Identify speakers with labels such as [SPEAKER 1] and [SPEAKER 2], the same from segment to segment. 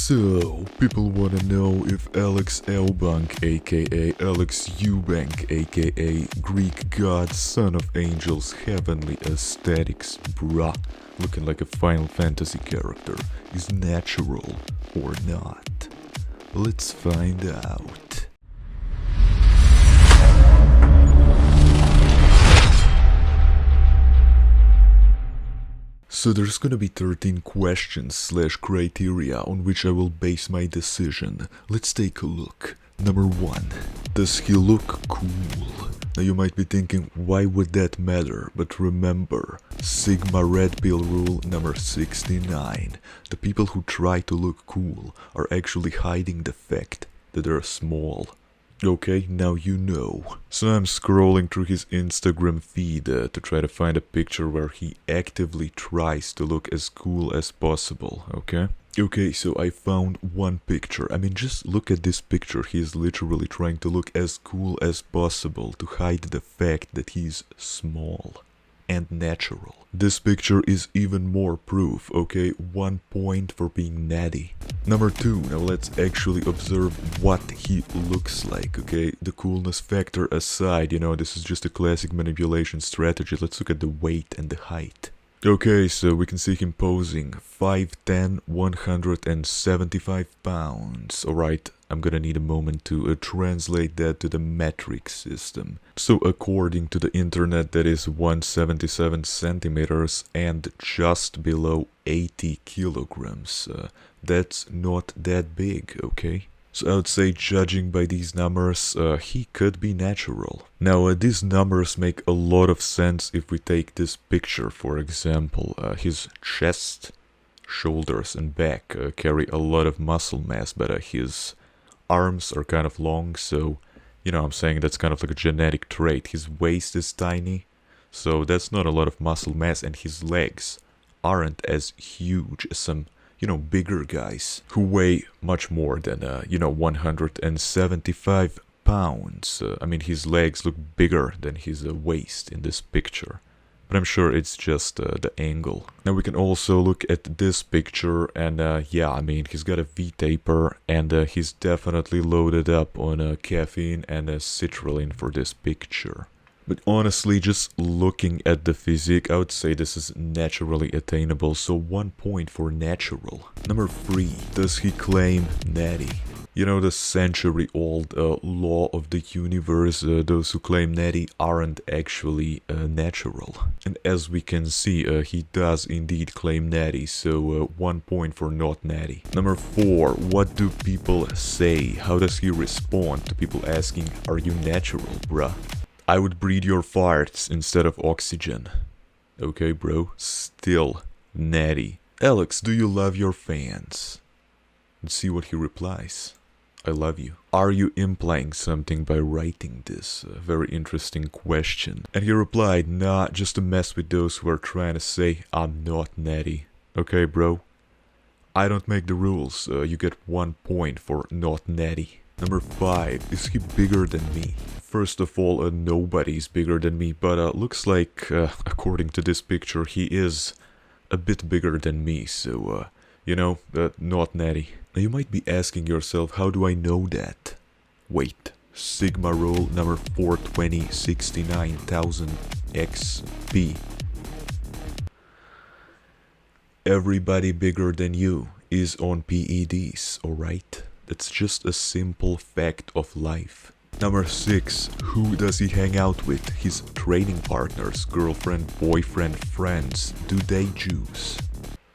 [SPEAKER 1] So, people wanna know if Alex Eubank, aka Alex Eubank, aka Greek god, son of angels, heavenly aesthetics, bruh, looking like a Final Fantasy character, is natural or not? Let's find out. So there's gonna be 13 questions / criteria on which I will base my decision. Let's take a look. Number 1. Does he look cool? Now you might be thinking, why would that matter? But remember, Sigma Red Pill rule number 69. The people who try to look cool are actually hiding the fact that they're small. Okay, now you know. So I'm scrolling through his Instagram feed to try to find a picture where he actively tries to look as cool as possible, okay? Okay, so I found one picture. I mean, just look at this picture. He is literally trying to look as cool as possible to hide the fact that he's small and natural. This picture is even more proof, okay? 1 point for being natty. Number 2, now let's actually observe what he looks like, okay? The coolness factor aside, you know, this is just a classic manipulation strategy. Let's look at the weight and the height. Okay, so we can see him posing 5'10", 175 pounds. Alright, I'm gonna need a moment to translate that to the metric system. So according to the internet, that is 177 centimeters and just below 80 kilograms. That's not that big, okay? So I would say, judging by these numbers, he could be natural. Now, these numbers make a lot of sense if we take this picture, for example. His chest, shoulders and back carry a lot of muscle mass, but his arms are kind of long, so, you know, I'm saying that's kind of like a genetic trait. His waist is tiny, so that's not a lot of muscle mass, and his legs aren't as huge as some, you know, bigger guys who weigh much more than, 175 pounds. I mean, his legs look bigger than his waist in this picture. But I'm sure it's just the angle. Now we can also look at this picture and yeah, I mean, he's got a V-taper and he's definitely loaded up on caffeine and citrulline for this picture. But honestly, just looking at the physique, I would say this is naturally attainable, so 1 point for natural. Number 3, does he claim natty? You know, the century-old law of the universe, those who claim natty aren't actually natural. And as we can see, he does indeed claim natty, so 1 point for not natty. Number 4, what do people say? How does he respond to people asking, are you natural, bruh? I would breathe your farts instead of oxygen. Okay, bro, still natty. Alex, do you love your fans? Let's see what he replies. I love you. Are you implying something by writing this? Very interesting question. And he replied, nah, just to mess with those who are trying to say I'm not natty. Okay, bro? I don't make the rules. You get 1 point for not natty. Number 5, is he bigger than me? First of all, nobody's bigger than me, but looks like, according to this picture, he is a bit bigger than me, so, not natty. Now you might be asking yourself, how do I know that? Wait, Sigma roll number 420 69,000 XP. Everybody bigger than you is on PEDs, alright? That's just a simple fact of life. Number 6, who does he hang out with? His training partners, girlfriend, boyfriend, friends. Do they juice?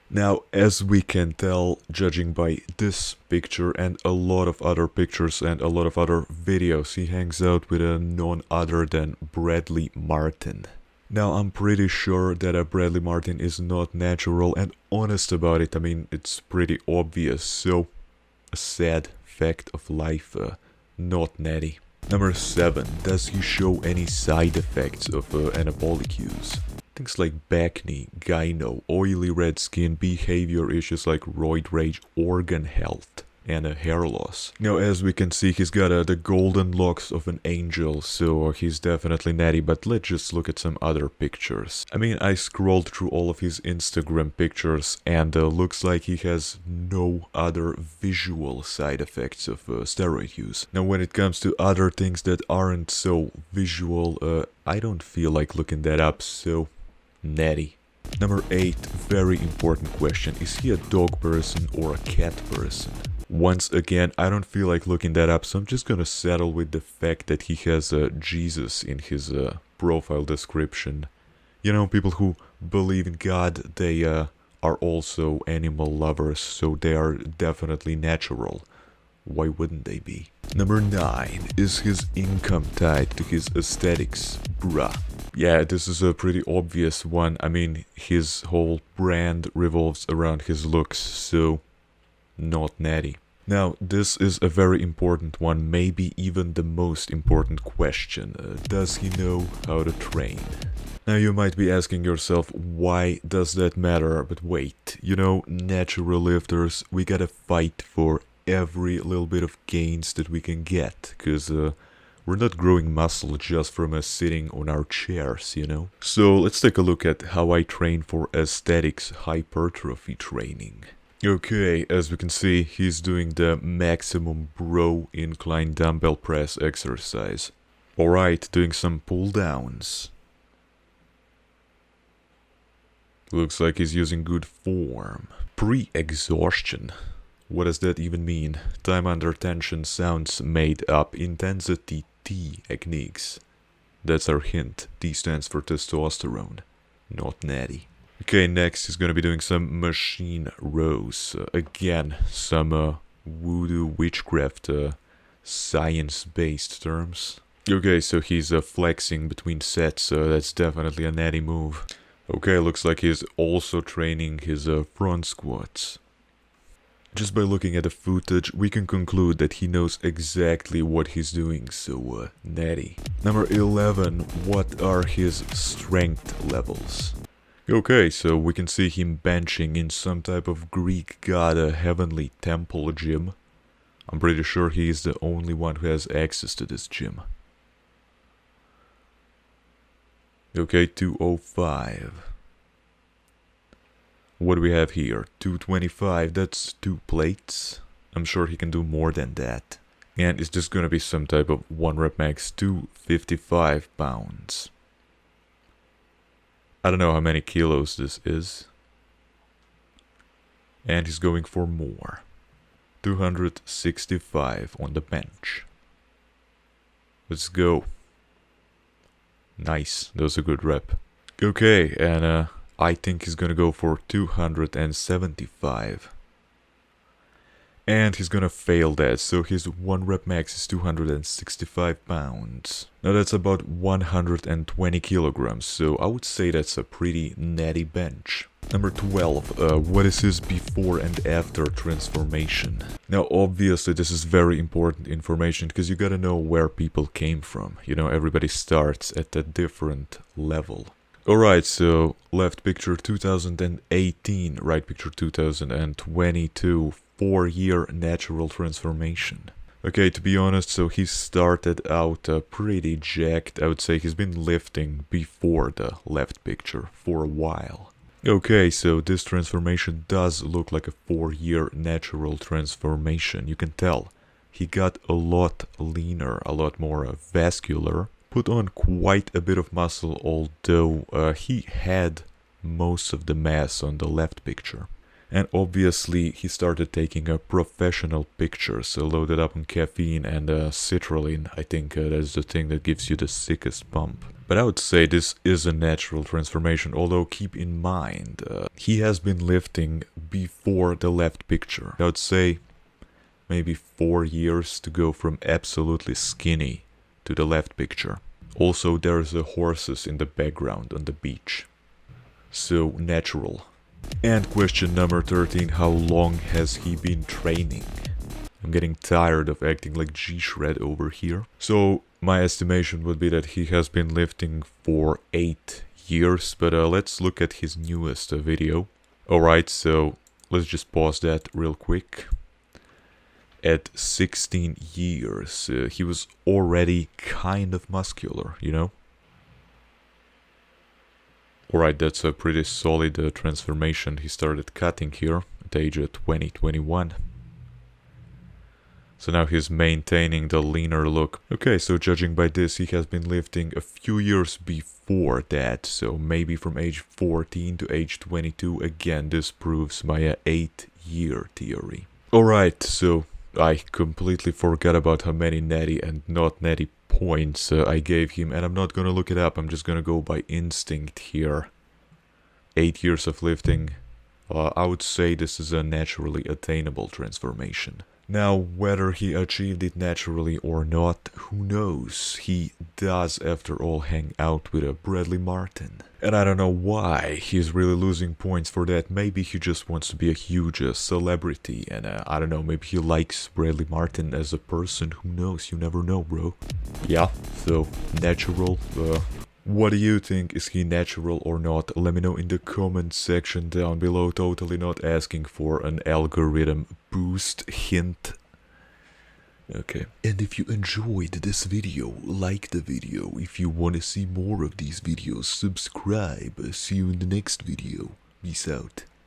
[SPEAKER 1] Now, as we can tell, judging by this picture and a lot of other pictures and a lot of other videos, he hangs out with none other than Bradley Martin. Now, I'm pretty sure that Bradley Martin is not natural, and honest about it, I mean, it's pretty obvious, so a sad fact of life, not natty. Number 7, does he show any side effects of anabolic use? Things like acne, gyno, oily red skin, behavior issues like roid rage, organ health. and a hair loss. Now, as we can see, he's got the golden locks of an angel, so he's definitely natty, but let's just look at some other pictures. I mean, I scrolled through all of his Instagram pictures, and looks like he has no other visual side effects of steroid use. Now, when it comes to other things that aren't so visual, I don't feel like looking that up, so natty. Number 8, very important question. Is he a dog person or a cat person? Once again, I don't feel like looking that up, so I'm just gonna settle with the fact that he has Jesus in his profile description. You know, people who believe in God, they are also animal lovers, so they are definitely natural. Why wouldn't they be? Number 9, is his income tied to his aesthetics? Bruh. Yeah, this is a pretty obvious one. I mean, his whole brand revolves around his looks, so not natty. Now, this is a very important one, maybe even the most important question. Does he know how to train? Now, you might be asking yourself, why does that matter? But wait, you know, natural lifters, we gotta fight for every little bit of gains that we can get, because we're not growing muscle just from sitting on our chairs, you know? So let's take a look at how I train for aesthetics hypertrophy training. Okay, as we can see, he's doing the maximum bro incline dumbbell press exercise. Alright, doing some pull downs. Looks like he's using good form. Pre-exhaustion. What does that even mean? Time under tension sounds made up. Intensity T techniques. That's our hint. T stands for testosterone, not natty. Okay, next he's gonna be doing some machine rows. Again, some voodoo witchcraft science-based terms. Okay, so he's flexing between sets, so that's definitely a natty move. Okay, looks like he's also training his front squats. Just by looking at the footage, we can conclude that he knows exactly what he's doing, so natty. Number 11, what are his strength levels? Okay, so we can see him benching in some type of Greek god heavenly temple gym. I'm pretty sure he is the only one who has access to this gym. Okay, 205. What do we have here? 225, that's 2 plates. I'm sure he can do more than that. And it's just gonna be some type of 1 rep max, 255 pounds. I don't know how many kilos this is. And he's going for more. 265 on the bench. Let's go. Nice, that was a good rep. Okay, and I think he's gonna go for 275. And he's gonna fail that, so his 1 rep max is 265 pounds. Now that's about 120 kilograms, so I would say that's a pretty natty bench. Number 12, what is his before and after transformation? Now obviously this is very important information, because you gotta know where people came from. You know, everybody starts at a different level. Alright, so left picture 2018, right picture 2022, 4-year natural transformation. Okay, to be honest, so he started out pretty jacked. I would say he's been lifting before the left picture for a while. Okay, so this transformation does look like a 4-year natural transformation. You can tell he got a lot leaner, a lot more vascular. Put on quite a bit of muscle, although he had most of the mass on the left picture. And obviously he started taking professional pictures, loaded up on caffeine and citrulline. I think that's the thing that gives you the sickest pump. But I would say this is a natural transformation, although keep in mind, he has been lifting before the left picture. I would say maybe 4 years to go from absolutely skinny to the left picture. Also, there's horses in the background on the beach. So, natural. And question number 13, how long has he been training? I'm getting tired of acting like G-Shred over here. So, my estimation would be that he has been lifting for 8 years, but let's look at his newest video. Alright, so let's just pause that real quick. at 16 years, he was already kind of muscular, you know? Alright, that's a pretty solid transformation. He started cutting here at age 20, 21. So now he's maintaining the leaner look. Okay, so judging by this, he has been lifting a few years before that. So maybe from age 14 to age 22. Again, this proves my 8-year theory. Alright, so I completely forgot about how many natty and not natty points I gave him. And I'm not gonna look it up, I'm just gonna go by instinct here. 8 years of lifting. I would say this is a naturally attainable transformation. Now, whether he achieved it naturally or not, who knows? He does, after all, hang out with a Bradley Martin. And I don't know why he's really losing points for that. Maybe he just wants to be a huge celebrity. And I don't know, maybe he likes Bradley Martin as a person. Who knows? You never know, bro. Yeah, so natural. What do you think? Is he natural or not? Let me know in the comment section down below. Totally not asking for an algorithm boost hint. Okay. And if you enjoyed this video, like the video. If you want to see more of these videos, subscribe. See you in the next video. Peace out.